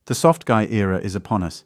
The soft guy era is upon us.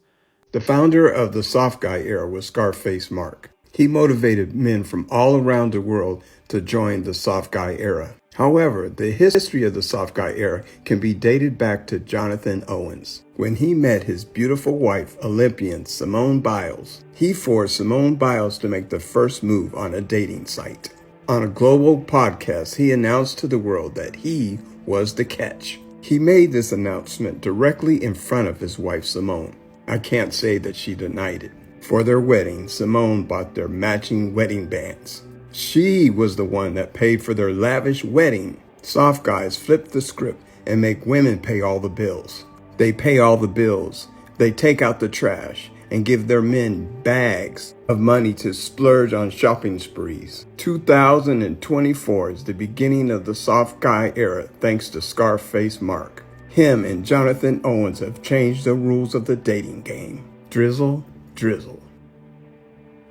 The founder of the soft guy era was Scarface Mark. He motivated men from all around the world to join the soft guy era. However, the history of the soft guy era can be dated back to Jonathan Owens. When he met his beautiful wife, Olympian Simone Biles, he forced Simone Biles to make the first move on a dating site. On a global podcast, he announced to the world that he was the catch. He made this announcement directly in front of his wife, Simone. I can't say that she denied it. For their wedding, Simone bought their matching wedding bands. She was the one that paid for their lavish wedding. Soft guys flip the script and make women pay all the bills. They pay all the bills. They take out the trash and give their men bags of money to splurge on shopping sprees. 2024 is the beginning of the soft guy era thanks to Scarface Mark. Him and Jonathan Owens have changed the rules of the dating game. Drizzle, drizzle.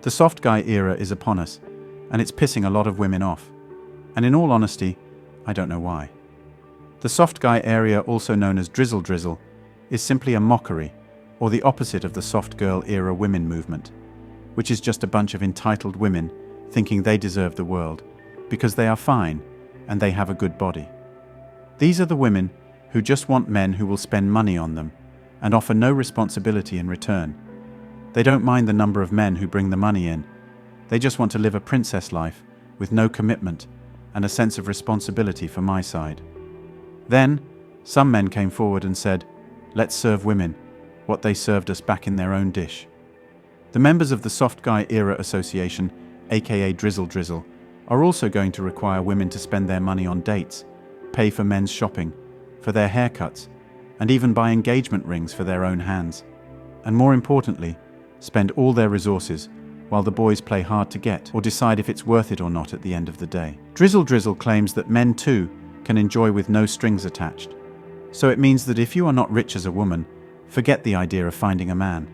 The soft guy era is upon us, and it's pissing a lot of women off. And in all honesty, I don't know why. The soft guy area, also known as Drizzle Drizzle, is simply a mockery, or the opposite of the soft girl era women movement, which is just a bunch of entitled women thinking they deserve the world because they are fine and they have a good body. These are the women who just want men who will spend money on them and offer no responsibility in return. They don't mind the number of men who bring the money in. They just want to live a princess life with no commitment and a sense of responsibility for my side. Then, some men came forward and said, "Let's serve women what they served us back in their own dish." The members of the Soft Guy Era Association, aka Drizzle Drizzle, are also going to require women to spend their money on dates, pay for men's shopping, for their haircuts, and even buy engagement rings for their own hands. And more importantly, spend all their resources while the boys play hard to get or decide if it's worth it or not at the end of the day. Drizzle Drizzle claims that men too can enjoy with no strings attached. So it means that if you are not rich as a woman, forget the idea of finding a man.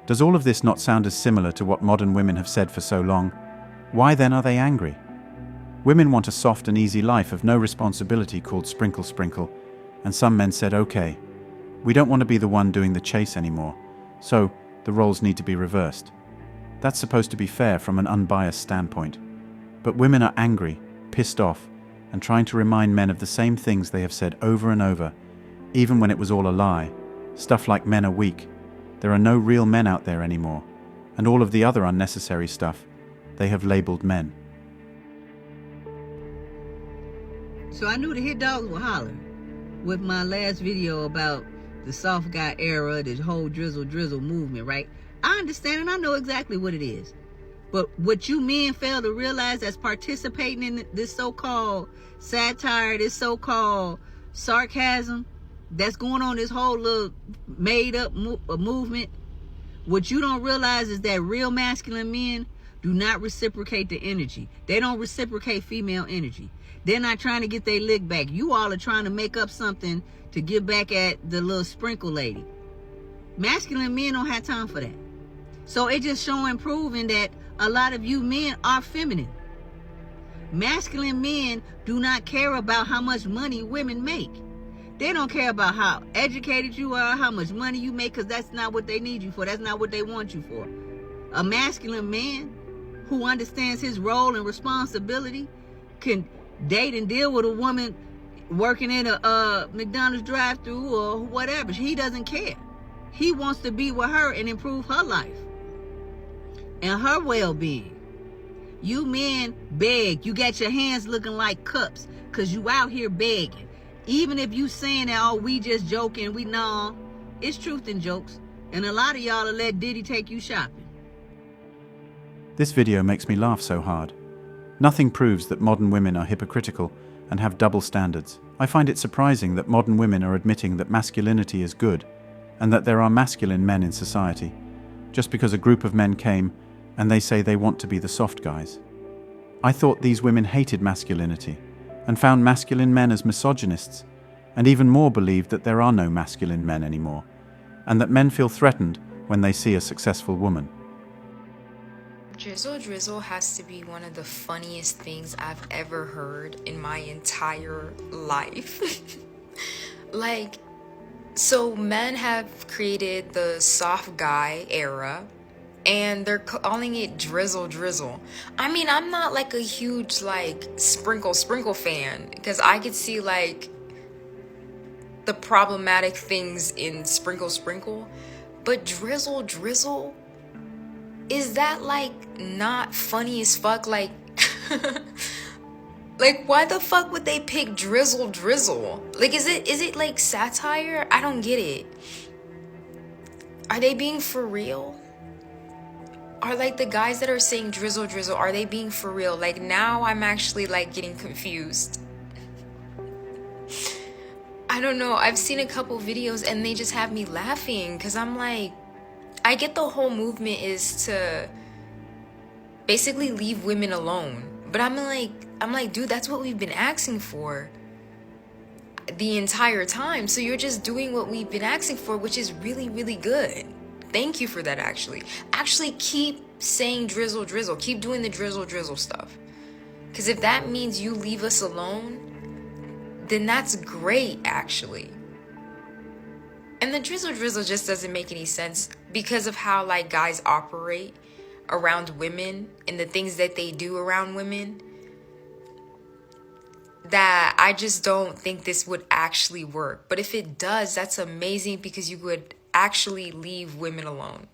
Does all of this not sound as similar to what modern women have said for so long? Why then are they angry? Women want a soft and easy life of no responsibility called sprinkle sprinkle, and some men said, okay, we don't want to be the one doing the chase anymore, so the roles need to be reversed. That's supposed to be fair from an unbiased standpoint. But women are angry, pissed off, and trying to remind men of the same things they have said over and over, even when it was all a lie. Stuff like men are weak, there are no real men out there anymore, and all of the other unnecessary stuff they have labeled men. So I knew the hit dogs would holler with my last video about the soft guy era, this whole drizzle drizzle movement, right? I understand and I know exactly what it is. But what you men fail to realize that's participating in this so-called satire, this so-called sarcasm that's going on, this whole little made-up movement, what you don't realize is that real masculine men do not reciprocate the energy. They don't reciprocate female energy. They're not trying to get their lick back. You all are trying to make up something to get back at the little sprinkle lady. Masculine men don't have time for that. So it's just showing, proving that a lot of you men are feminine. Masculine men do not care about how much money women make. They don't care about how educated you are, how much money you make, because that's not what they need you for. That's not what they want you for. A masculine man who understands his role and responsibility can date and deal with a woman working in a McDonald's drive-thru or whatever. He doesn't care. He wants to be with her and improve her life and her well-being. You men beg. You got your hands looking like cups because you out here begging. Even if you saying that, oh, we just joking, we know, it's truth in jokes. And a lot of y'all will let Diddy take you shopping. This video makes me laugh so hard. Nothing proves that modern women are hypocritical and have double standards. I find it surprising that modern women are admitting that masculinity is good and that there are masculine men in society, just because a group of men came and they say they want to be the soft guys. I thought these women hated masculinity and found masculine men as misogynists, and even more believed that there are no masculine men anymore, and that men feel threatened when they see a successful woman. Drizzle Drizzle has to be one of the funniest things I've ever heard in my entire life. Like, So men have created the soft guy era, and they're calling it Drizzle Drizzle. I mean, I'm not like a huge like sprinkle fan, because I could see like the problematic things in sprinkle, but Drizzle Drizzle, is that like not funny as fuck? Like like why the fuck would they pick Drizzle Drizzle? Like is it like satire? I don't get it. Are they being for real? Are like the guys that are saying Drizzle Drizzle, are they being for real? Like now I'm actually like getting confused. I don't know. I've seen a couple videos and they just have me laughing, because I'm like, I get the whole movement is to basically leave women alone. But I'm like, dude, that's what we've been asking for the entire time. So you're just doing what we've been asking for, which is really, really good. Thank you for that, actually. Actually, keep saying Drizzle Drizzle. Keep doing the Drizzle Drizzle stuff. Because if that means you leave us alone, then that's great, actually. And the Drizzle Drizzle just doesn't make any sense because of how like guys operate around women and the things that they do around women, that I just don't think this would actually work. But if it does, that's amazing, because you would actually leave women alone.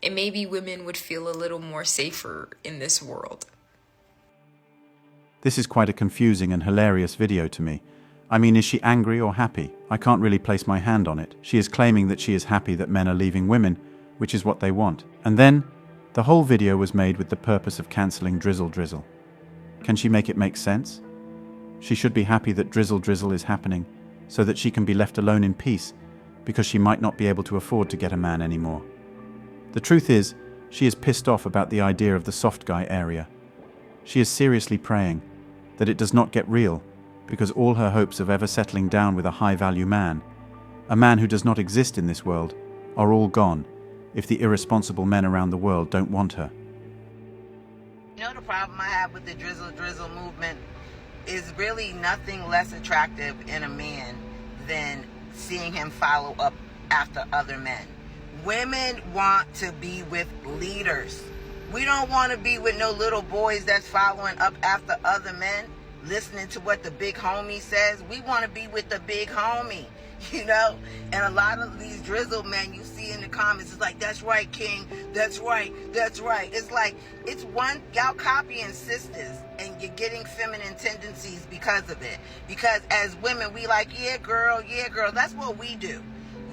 And maybe women would feel a little more safer in this world. This is quite a confusing and hilarious video to me. I mean, is she angry or happy? I can't really place my hand on it. She is claiming that she is happy that men are leaving women, which is what they want. And then, the whole video was made with the purpose of cancelling Drizzle Drizzle. Can she make it make sense? She should be happy that Drizzle Drizzle is happening, so that she can be left alone in peace, because she might not be able to afford to get a man anymore. The truth is, she is pissed off about the idea of the soft guy area. She is seriously praying that it does not get real, because all her hopes of ever settling down with a high-value man, a man who does not exist in this world, are all gone if the irresponsible men around the world don't want her. You know, the problem I have with the Drizzle Drizzle movement is really nothing less attractive in a man than seeing him follow up after other men. Women want to be with leaders. We don't want to be with no little boys that's following up after other men, listening to what the big homie says. We want to be with the big homie, you know? And a lot of these drizzle men you see in the comments, it's like, that's right, King, that's right, that's right. It's like, it's one, y'all copying sisters, and you're getting feminine tendencies because of it. Because as women, we like, yeah, girl, that's what we do.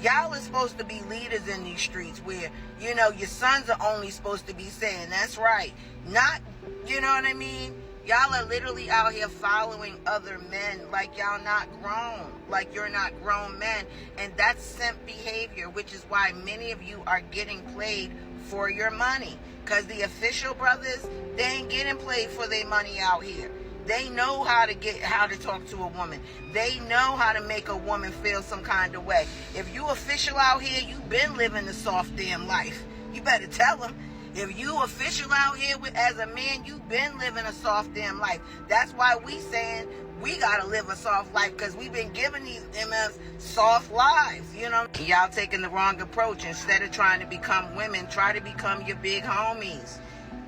Y'all are supposed to be leaders in these streets where, you know, your sons are only supposed to be saying, that's right. Not, you know what I mean? Y'all are literally out here following other men like y'all not grown, like you're not grown men. And that's simp behavior, which is why many of you are getting played for your money. Because the official brothers, they ain't getting played for their money out here. They know how to talk to a woman. They know how to make a woman feel some kind of way. If you official out here, you been living the soft damn life. You better tell them. If you official out here as a man, you been living a soft damn life. That's why we saying we gotta live a soft life, because we've been giving these MFs soft lives, you know. Y'all taking the wrong approach. Instead of trying to become women, try to become your big homies.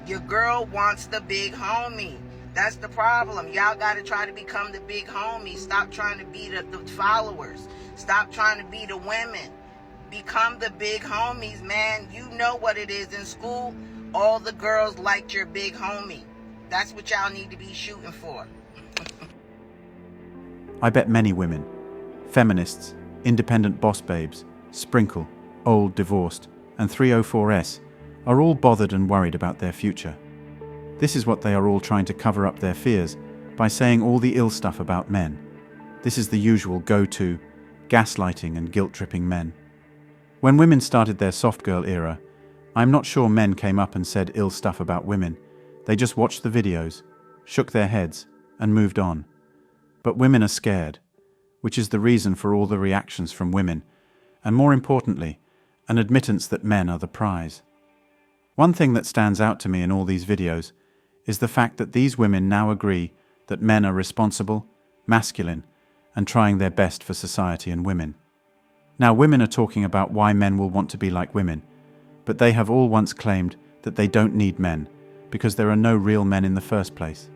Your girl wants the big homie. That's the problem. Y'all got to try to become the big homies. Stop trying to be the followers. Stop trying to be the women. Become the big homies, man. You know what it is. In school, all the girls liked your big homie. That's what y'all need to be shooting for. I bet many women, feminists, independent boss babes, Sprinkle, old divorced, and 304S are all bothered and worried about their future. This is what they are all trying to cover up their fears by saying all the ill stuff about men. This is the usual go-to, gaslighting and guilt-tripping men. When women started their soft girl era, I'm not sure men came up and said ill stuff about women. They just watched the videos, shook their heads, and moved on. But women are scared, which is the reason for all the reactions from women, and more importantly, an admittance that men are the prize. One thing that stands out to me in all these videos is the fact that these women now agree that men are responsible, masculine, and trying their best for society and women. Now women are talking about why men will want to be like women, but they have all once claimed that they don't need men because there are no real men in the first place.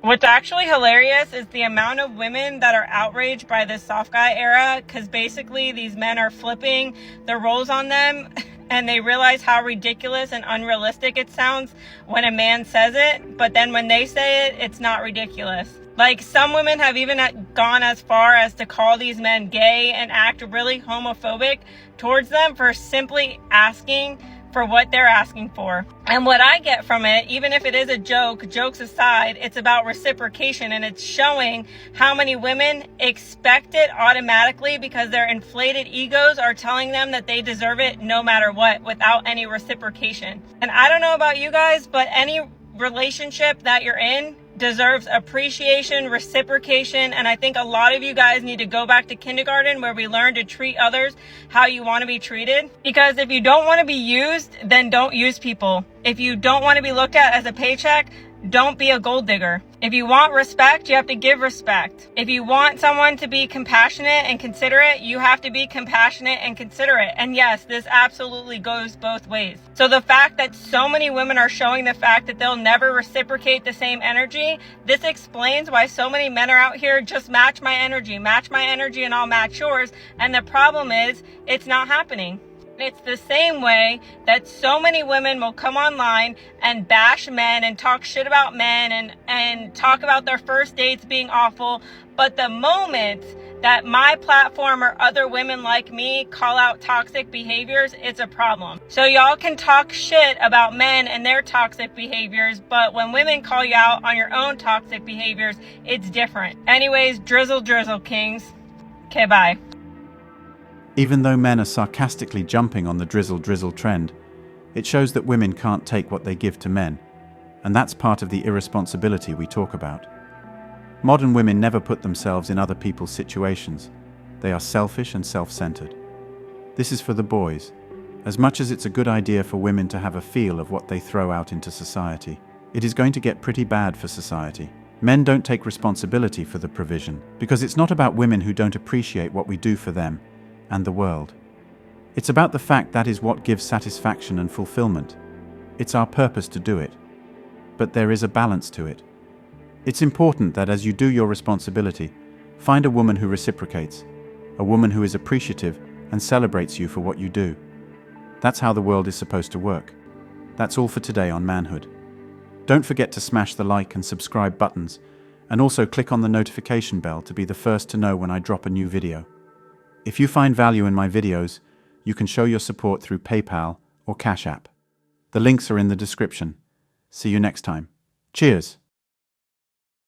What's actually hilarious is the amount of women that are outraged by this soft guy era, because basically these men are flipping the roles on them and they realize how ridiculous and unrealistic it sounds when a man says it, but then when they say it, it's not ridiculous. Like, some women have even gone as far as to call these men gay and act really homophobic towards them for simply asking for what they're asking for. And what I get from it, even if it is a joke, jokes aside, it's about reciprocation, and it's showing how many women expect it automatically because their inflated egos are telling them that they deserve it no matter what, without any reciprocation. And I don't know about you guys, but any relationship that you're in deserves appreciation, reciprocation, and I think a lot of you guys need to go back to kindergarten where we learn to treat others how you want to be treated. Because if you don't want to be used, then don't use people. If you don't want to be looked at as a paycheck, don't be a gold digger. If you want respect, you have to give respect. If you want someone to be compassionate and considerate, you have to be compassionate and considerate. And yes, this absolutely goes both ways. So the fact that so many women are showing the fact that they'll never reciprocate the same energy, this explains why so many men are out here, just match my energy and I'll match yours. And the problem is, it's not happening. It's the same way that so many women will come online and bash men and talk shit about men and talk about their first dates being awful. But the moment that my platform or other women like me call out toxic behaviors, it's a problem. So y'all can talk shit about men and their toxic behaviors, but when women call you out on your own toxic behaviors, it's different. Anyways, drizzle drizzle, kings. Okay, bye. Even though men are sarcastically jumping on the drizzle drizzle trend, it shows that women can't take what they give to men, and that's part of the irresponsibility we talk about. Modern women never put themselves in other people's situations. They are selfish and self-centered. This is for the boys. As much as it's a good idea for women to have a feel of what they throw out into society, it is going to get pretty bad for society. Men don't take responsibility for the provision, because it's not about women who don't appreciate what we do for them and the world. It's about the fact that is what gives satisfaction and fulfillment. It's our purpose to do it. But there is a balance to it. It's important that as you do your responsibility, find a woman who reciprocates, a woman who is appreciative and celebrates you for what you do. That's how the world is supposed to work. That's all for today on Manhood. Don't forget to smash the like and subscribe buttons, and also click on the notification bell to be the first to know when I drop a new video. If you find value in my videos, you can show your support through PayPal or Cash App. The links are in the description. See you next time. Cheers!